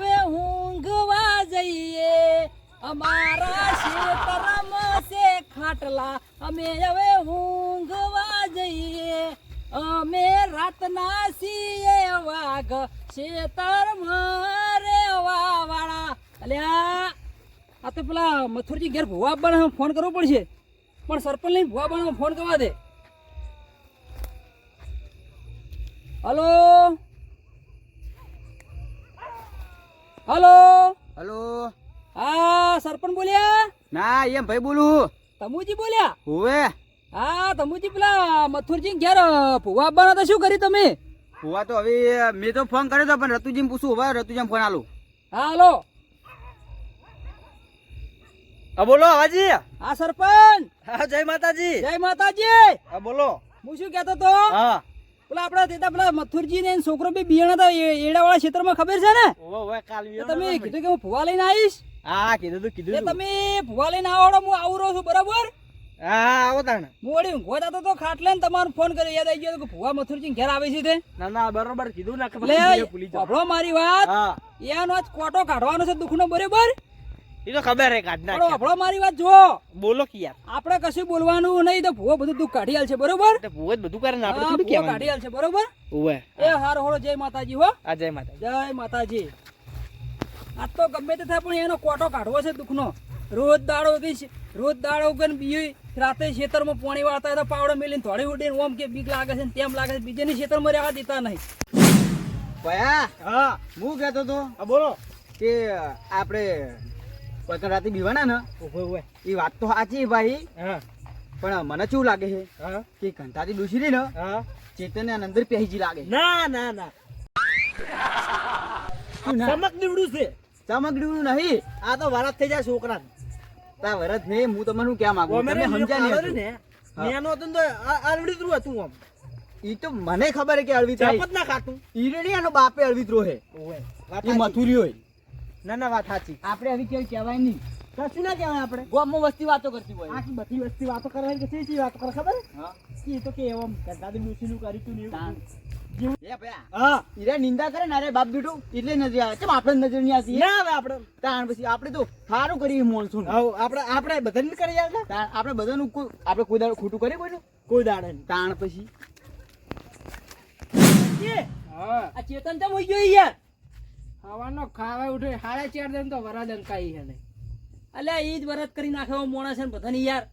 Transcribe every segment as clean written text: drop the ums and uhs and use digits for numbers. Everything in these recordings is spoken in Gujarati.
હવે ઊંઘવા જઈએ અમારા ખેતરમાં છે ખાટલા અમે હવે ઊંઘવા જઈએ અમે રાતના છીએ વાઘ ખેતરમાં રેવા વાળા અલ્યા આ તો પેલા મથુરજી ઘેર ભુવા બને ફોન કરવો પડશે પણ સરપંચ લઈને ભુવા બને ફોન કરવા દે હલો હલો હલો હા સરપંચ બોલ્યા ના એમ ભાઈ બોલું તમુજી બોલ્યા હોવે હા તમુજી પેલા મથુરજી ઘેર ભુવા બને તો શું કર્યું તમે હોવા તો હવે મેં તો ફોન કર્યો હતો પણ રતુજીને પૂછું હવે રતુજીને ફોન આલું હા હલો હા બોલો હવાજી હા સરપંચ હા જય માતાજી જય માતાજી હા બોલો હું શું કહેતો તો હા પેલા આપડા તેતા પેલા મથુરજી ને છોકરો બી બિયાણા હતા એડાવાળા ક્ષેત્રમાં ખબર છે ને હોવે કાલ તો તમે કીધું કે હું ભુવા લઈને આવીશ હા કીધું એ તમે ભુવા લઈને આવડો હું આવું રહ્યો છું બરાબર હા આવો તાણ હું વળી ઊંઘવા જતો તો ખાટલે ને તમારો ફોન કર્યો યાદ આવી ગયો કે ભુવા મથુરજી ઘેર આવે છે તે ના ના બરોબર કીધું ના લે સાંભળો મારી વાત હા એનો આજ કોટો કાઢવાનો છે દુઃખનો બરાબર એ તો ખબર હે કાઢ પણ નાખ સાંભળો મારી વાત જો બોલો કે યાર આપણે કશું બોલવાનું નહીં તો ભુવો બધું દુઃખ કાઢી આલશે બરોબર તો ભૂત બધું કરે ને આપણે હા, થોડું ભુવો કહેવાનું કાઢી આલશે બરોબર હોવે એ હારો હોળો જય માતાજી હો આ જય માતાજી જય માતાજી આ તો ગમે તે થાય પણ એનો કોટો કાઢવો છે દુઃખનો રોજ દાડો કે બીજી રાતે ખેતરમાં પાણી વાળતા હોય તો પાવડો મેલીને થોડી ઉડીને ઓમ કે બીક લાગે છે ને તેમ લાગે છે બીજાની ખેતરમાં રહેવા દેતા નહીં ભયા હા હું કહેતો તો બોલો કે આપણે કોઈ રાતે બીવાના ને ઓવે એ વાત તો સાચી ભાઈ હા પણ મને શું લાગે છે કે ઘંટાથી દૂસરી ને ચેતન અંદર પહેજી લાગે ના ના ના ચમક દીવડું છે ચમકડ્યું નહીં આ તો વરસ થઈ જાય છોકરા તા વરસ ને હું તમને ક્યાં માંગુ તમે સમજ્યા નહીં મેનો હતો ને તો અરવડીતરું હતું આમ ઈ તો મને ખબર છે કે અળવિતરા ચપત ના ખાતું ઈરેડી એનો બાપે અળવિતરો હે એ મથુરી હોય ના ના વાત સાચી આપણે હવે કેવું કહેવાય નહીં કશું ના કહેવાય આપણે ગામમાં વસ્તી વાતો કરતી હોય આખી બધી વસ્તી વાતો કરવાની કે છે વાતો કરે ખબર હા એ તો કે એમ દાદી નું કર્યું તું ને એવું એ ભયા હા ઈરે નિંદા કરે ને અરે બાપ બેટું એટલે નજર આવે કેમ આપણે નજર નહીં આવતી ના હવે આપણે તાણ પછી આપણે તો સારું કરીએ મોનસૂન આપણે બધાને કરી યાર તાણ આપણે બધાનું આપણે કોઈ દાડો ખોટું કરીએ કોઈનું કોઈ દાડે નહીં તાણ પછી હા આ ચેતન તો હોઈ ગયો યાર ખાવાનો ખાવા ઉઠે 4:30 દન તો વરાદ અંકાઈ છે ને અલ્યા ઈ જ વરત કરી નાખ્યો મોણસ છે ને બધાની યાર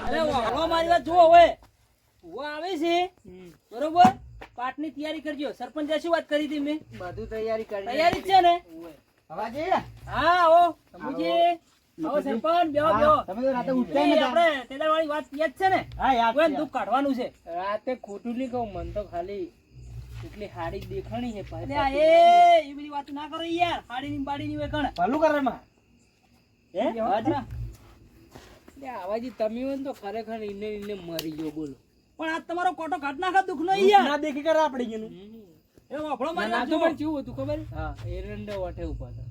અરે વાળો મારી વાત જો હવે ભુવા આવે છે બરોબર પાટની તૈયારી કરજો સરપંચ શું વાત કરી હતી મેં બધું તૈયારી કરી તૈયારી જ છે ને હવાજી હા આવો સમુજી આવો સરપંચ બેહો બેહો તમે તો રાતે ઉઠતા એ નતા આપણે તેદાર વાળી વાત યાદ છે ને હા યાદ કોઈ દુઃખ કાઢવાનું છે રાતે ખોટું નહીં કહું મન તો ખાલી એટલી હાડી દેખાણી છે અલ્યા એ બધી વાત ના કરો યાર હાડીની બાડીની હોય કણ ભલું કરે માં હે ખરા. આવાજી તમે હોય ને તો ખરેખર ઇને મરી ગયો બોલો પણ આ તમારો કોટો કાઢ નાખા દુઃખ નો યાર ના દેખી કરે આપણે એનું એ વાપરો મારી ના વાત તો જો. પણ કેવું હતું ખબર હા એરંડો વઠે ઉપર હતા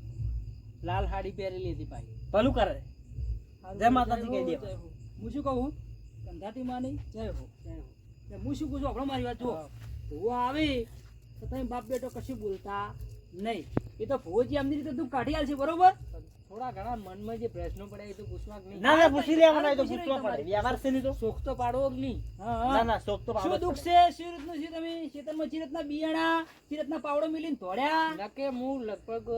લાલ હાડી પહેરેલી હતી પાછી ભલું કરે જય માતાજી કહી દે હું શું કહું કંધાતી માની જય હો હું શું કહું છું આપણો મારી વાત જો ભૂવો આવે તો તમે બાપ બેટો કશું બોલતા નહીં એ તો ભૂવોજી આમની રીતે દુઃખ કાઢી આલશે બરોબર થોડા ઘણા મનમાં જે પ્રશ્નો પડ્યા એ તો પૂછવા નહીં ના, ના, પૂછી લેવાના, એ તો પૂછી પૂછવા લેવાના. પડે. વ્યવહાર છે નહીં તો શોખ તો પાડવો જ નહીં હા, હા. ના ના શોખ તો શું પાડવો દુઃખ છે શું રીતનું છે તમે ખેતરમાં ચીરતના બિયાણા ચીરતના પાવડો મિલીને ધોળ્યા નકે હું લગભગ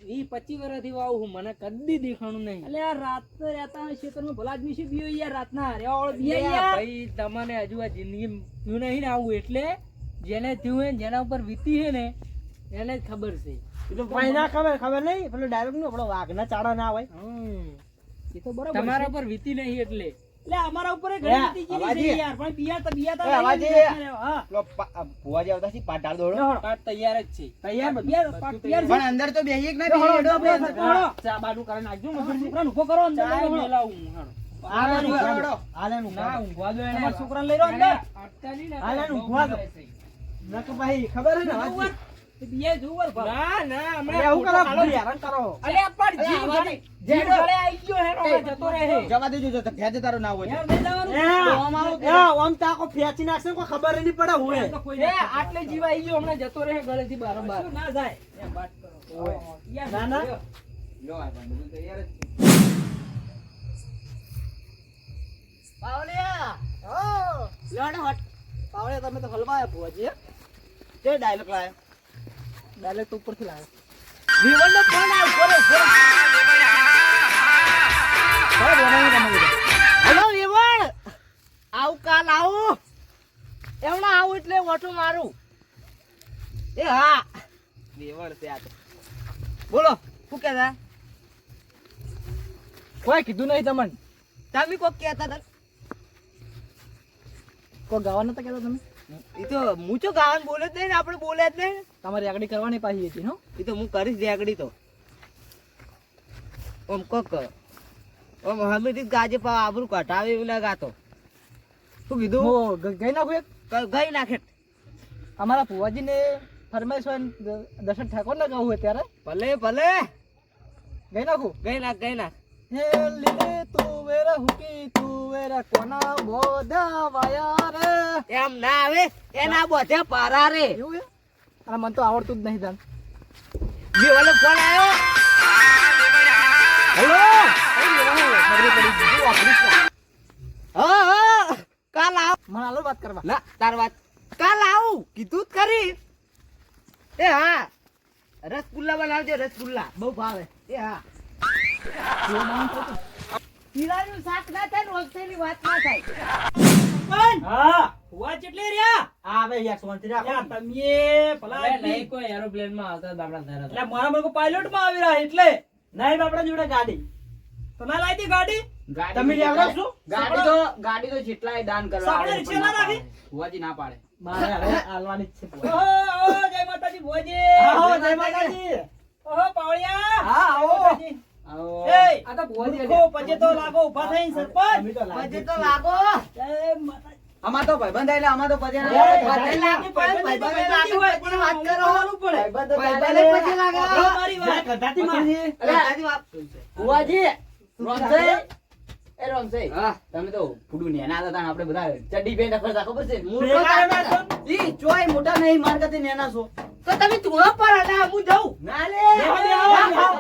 20-25 વર્ષથી વાવું છું મને કદી દેખાણું નહીં એટલે આ રાત રહેતા ખેતરમાં ભલા આદમી શું બીયો યાર રાતના રેવા વાળો બીયા એટલે યાર ભાઈ તમને હજુ આ જિંદગી થયું નહીં ને આવું એટલે જેને થયું હોય ને જેના ઉપર વીતી છે ને એને જ ખબર છે ખબર નહીં પેલો ડાયરેક્ટ નો આપણો વાઘના ચાડા ના હોય એ તો બરોબર તમારા છે. ઉપર વીતી નહીં એટલે એટલે અમારા ઉપર એ ઘણી બધી ચીરી છે અવાજી. યાર પણ બિયા તો એ અવાજી. હા પેલો ફુવાજી આવતા છે પાટાળ દોડો પાટ તૈયાર જ છે તૈયાર તૈયાર પાક તૈયાર છે. પણ અંદર તો બેહી એક ના હળો, બેહી હળો, હેડો આપણે સરપંચ હળો. ચા બાડું કરી નાખજો તમારા છોકરાને ઊભો કરો અંદર ચા લઈ લો. મેલાવું હું હાલો. હાલે ઊંઘવા દો. ના ઊંઘવા દો એને. તમારા છોકરાને લઈ લો અંદર. અટતા નહીં ને, હાલે તો ઊંઘવા દો. ભોગવે છે. નક ભાઈ ખબર હે ને બરોબર? વાતચીત. તો એ બીએ જોવર ભાવ. ના ના હમણાં અરે આવું ફોટો કરો, પાડો. હેરાન કરો. અરે પણ જીવ આવા ગળે- જીવ જેડો. ગળે આઈ ગયો હેરો હવે જતો રહે. જવા દેજો જો ભેજ તારો ના હોય યાર નહીં જવાનું. આમ આવો કે- આમ તાકો ફેંચી નાખશે કોઈ ખબર નહીં પડે હું એમ તો કોઈ ના થાય. આટલે જીવ આઈ ગયો હમણાં જતો રહે ગળેથી બારોબાર. કશું ના જાય. એમ વાત કરો. ઓય. યાર, ના, ના. લ્યો. લો આ ભાઈ, બધું તૈયાર જ છે. પાવલિયા લડ હટ પાવલિયા તમે તો હલવાયા ભુવાજી તે ડાયલોગ લાયો ડાયરેક્ટ ઉપરથી લાવ્યો વિવનનો ફોન આવ્યો હેલો વિવન આવું કાલ આવું એમણે આવું એટલે ઓટો મારું એ હા વેવણ છે આ તો. બોલો શું કહેતા કોઈ કીધું નહીં તમને તમે કોક કહેતા હતા કોઈ ગાવા નતા કહેતા તમે એ તો હું તો ગાવાનું બોલે જ નહીં ને આપણે બોલે જ નહીં તમારી આગળ કરવાની પાછી હતી હો એ તો હું કરીશ રેગડી તો ઓમ કોક ઓમ હમીથી ગાજે પા આબરૂ કઢાવે એવું ગાતો શું કીધું હું ગઈ નાખું એક ગઈ નાખે અમારા ભુવાજીને ફરમાઈશ હોય ને દર્શન ઠાકોર ને ગાવું હોય ત્યારે ભલે ભલે ગઈ નાખું ગઈ નાખ હે લીલે તુવેરા હુકી તુવેરા કોના બોધાવાયા રે એમ ના આવે એના બધે પારા રે એવું છે આ મને તો આવડતું જ નહીં જાણ જીવનો ફોન આવ્યો હેલો હા હા કાલ આવ મને આલો વાત કરવા ના તાર વાત કાલ આવું કીધું જ ખરી એ હા રસગુલ્લા બનાવજો રસગુલ્લા બહુ ભાવે એ હા હીરાનું શાક ના થાય ને હોસ્ટેલની વાત ના થાય પણ હા ભુવા ચેટલે રહ્યા? આવે યાર શાંતિ રાખો યાર, તમે ભલા આદમી. કોઈ એરોપ્લેન માં આવતા બાપડા ધરા એટલે મારા મને પાયલોટ માં આવી રહ્યા એટલે નહીં બાપડા જોડે ગાડી તમે લાવી દી ગાડી તમે લેવડો છો? ગાડી તો જેટલાય દાન કરવા સાંકળે આવે રિક્ષા ના રાખી? ભુવાજી ના પાડે મારે હવે આલવાની જ છે ઓહો, જય માતાજી ભુવાજી. આવો જય માતાજી ઓહો, પાવળિયા. હા, આવો. જય માતાજી. આવો એય, આ તો ભુવાજી મૂર્ખો, પછી તો લાગો ઊભા થઈને સરપંચ. અમે તો લાગી પછી તો લાગો જય માતાજી. અમાર તો ભાઈબંધ આયેલા અમાર તો પછી એ, ભાઈબંધ લાગે ભાઈબંધ લાગે પછી વાત કરો ભાઈબંધ તો ભાઈબંધ પછી લાગે સાંભળો મારી વાત. ગધાતી માં અરે આજી વાત ભુવાજી રોંસાઈ એ રોંસાઈ તમે તો ફૂડું નેના હતા ને આપણે બધા ચડ્ડી પહેરીને ફરતા ખબર છે મૂર્ખો ભેગા કાઢતા હતા. ઈ ચોય મોટા નહીં માર કરતી નેના છો તો તમે તુણો પર હતા હું જાઉં ના લે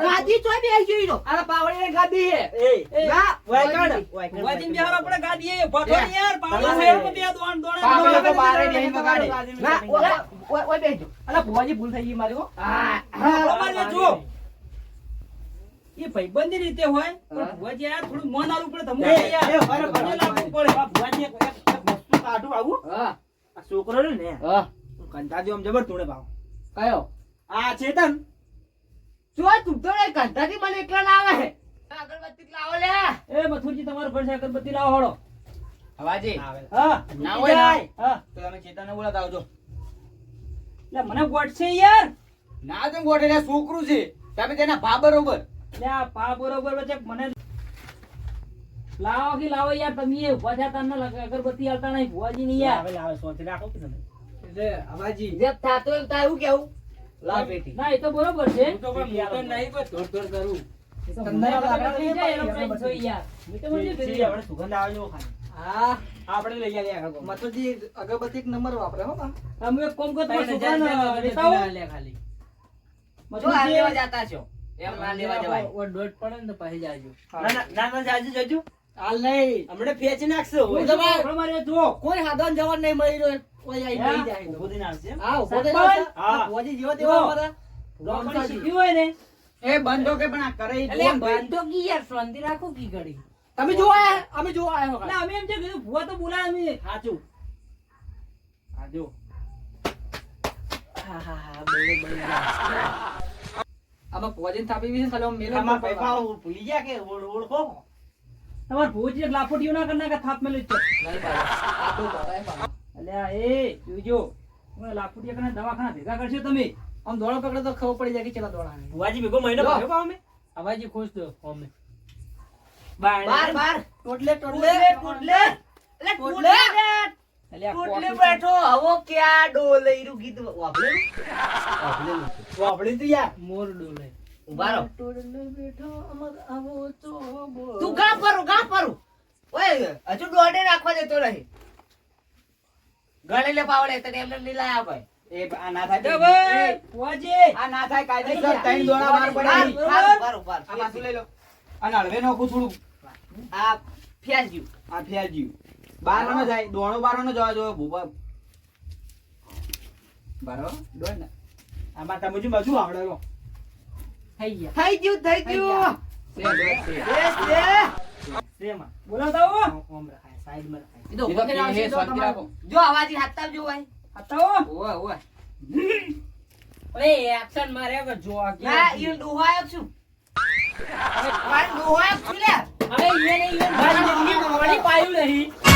ગાદી ચોય બેસી ગઈ તો આ પાવડીને ગાદી હે એ, ના વાયકણ ભુવાજીને બેહારો આપણે ગાડીએ ઊભા થો ને યાર. પાવળો તમે- શહેરમાં બે દોણ દોણે પાવળો તો દોણે બારે દોણે બેહીને દોણે ગાડી. દોણે. ઓય બેસજો અલા ભુવાજી ભૂલ થઈ ગઈ મારી હો પાવળો મારજો, જુઓ. એ ભાઈબંધી રીતે હોય પણ ભુવાજી યાર થોડું મન આલું પડે તમને એ, યાર. એ, બરાબર. તમને લાગવું પડે. ભુવાજી એક વસ્તુ કાઢું આવું હા આ છોકરો રહ્યો ને હા કંટાજી આમ જબર તુણે ભાવ કયો આ ચેતન ચોય તૂટતો નહીં કંટાથી મને એકલા ના આવે હે અગરબત્તી લાવો લે એ મથુરજી તમારો ફરશે અગરબત્તી લાવો હળો. હવાજી હા ના હોય ને હા તો તમે ચેતનને બોલાતા આવજો એટલે મને ગોઠશે યાર. ના તો ગોઠે છોકરું છે તમે તેના ભા બરોબર એટલે આ પા બરોબર વચ્ચે મને લાવો કે લાવો યાર. તમે એ ઊભા થયા તારને અગરબત્તી આલતા નહીં ભુવાજી ની યાર. આવે આવે સોચી રાખો કે તમે એટલે અવાજી જે થાતો એમ થાય એવું કેવું લાવ પેટી ના એ તો બરોબર છે. હું તો કોઈ મોટો નહીં કોઈ થોડ થોડ કરું એ તો તમને મને લાગે ખબર નહીં થઈ જાય, એનો ભાઈ, પ્રાઇસ જોઈ યાર. મેં તો મને છે, કીધું. આપણે સુગંધ આવે જેવો ખાલી હા આપણે લઈ આવીએ આગળ મતોજી અગરબત્તી એક નંબર વાપરે હો બા તમે એક કામ કરો, તમારા ત્રણ છોકરાને હજાર લેતા આવો. ખાલી જો આ લેવા મથુરજી, જાતા છો એમ ના લેવા જવાય દોઢ પડે ને તો પછી જાજો ના જાજો જાજો હાલ નહીં હમણે ફેંચી નાખશો હું તો ભાઈ મારે જુઓ. કોઈ સાધન જવાન નહીં મળી રહ્યો કોઈ આઈ હા? નહીં જાય ઉભો થઈને આવશે એમ? હા ઉભો થઈ સરપંચ. જાવ. હા. ભુવાજી જેવા જો. તેવા અમારા રોકડી શીખી હોય ને એ બંધો કે પણ આ કરે ઈ જોન ભાઈ. તમે જોવા આયા? અમે જોવા આયા એટલે અમે એમ છે કીધું ભુવા તો બોલાય અમે. સાચું હા જો આમાં ભુવાજીને થાપી બી છે ને ખાલી આમ મેલો આમાં પૈસા ભૂલી ગયા કે ઓળખો તમારે ભુવાજી એક લાફોટીઓ ના કરી નાખે, થાપ મેલી જ છે. નહીં પાડે. આ તો બતાય પાડે. અલ્યા એ જોજો, તમે લાફોટીયા કરીને દવાખાના ભેગા કરશો તમે. આમ દોડો પકડે તો ખબર પડી જાય કે ચેલા દોડા આવે. ભુવાજી ભેગો મહિનો જો. ભર્યો પાવ અમે અવાજી ખુશ થયો અમે. બાર બાર ટોટલે ટોટલે ટોટલે, ટોટલે. એટલે ટોટલે એટલે આ ટોટલી કોકી- બેઠો હવો ક્યાં ડોલે ઈરું ગીત વાપરેલું વાપડી તું યાર મોર ડોલે ઉભા રહો ટોડલે બેઠો અમર આવો તો બોલ. તું ગા પરું ઓય હજુ દોડે રાખવા દેતો નહીં ગણે લે પાવડે તને એમને નહીં લાયા ભાઈ એ આ ના થાય અરે ભાઈ, ફુવાજી. આ ના થાય કાયદેસર ત્રણ દોડા બહાર પડે બરોબર આ પાછું લઈ લો અને હળવે નોખું થોડું આ ફ્યાસ ગયું આ ફેરજી બાર ન જાય દોણો બારો ન જવા જો ભૂપા બારો દોડ ને આમાં તમે જે બાજુ આવડેલો થઈ ગયા. થઈ ગયું થઈ ગયા. છે દોડ છે સેમાં બોલાવતા આવો. ઓમ રખાય સાઈડ માં રખાય એ તો એ તો ઉભો થઈને આવશે એ તો શાંતિ તમારે- રાખો. જો અવાજી હાથ તાપજો ભાઈ આતા આવો. ઓય ઓય ઓય એક્શન મારે કે જો આ ના ઈ ડોહાયો છું મારે ડોહાયો છું લે હવે ઈ ને ઈ મારી જિંદગી મોડી પાયું નહીં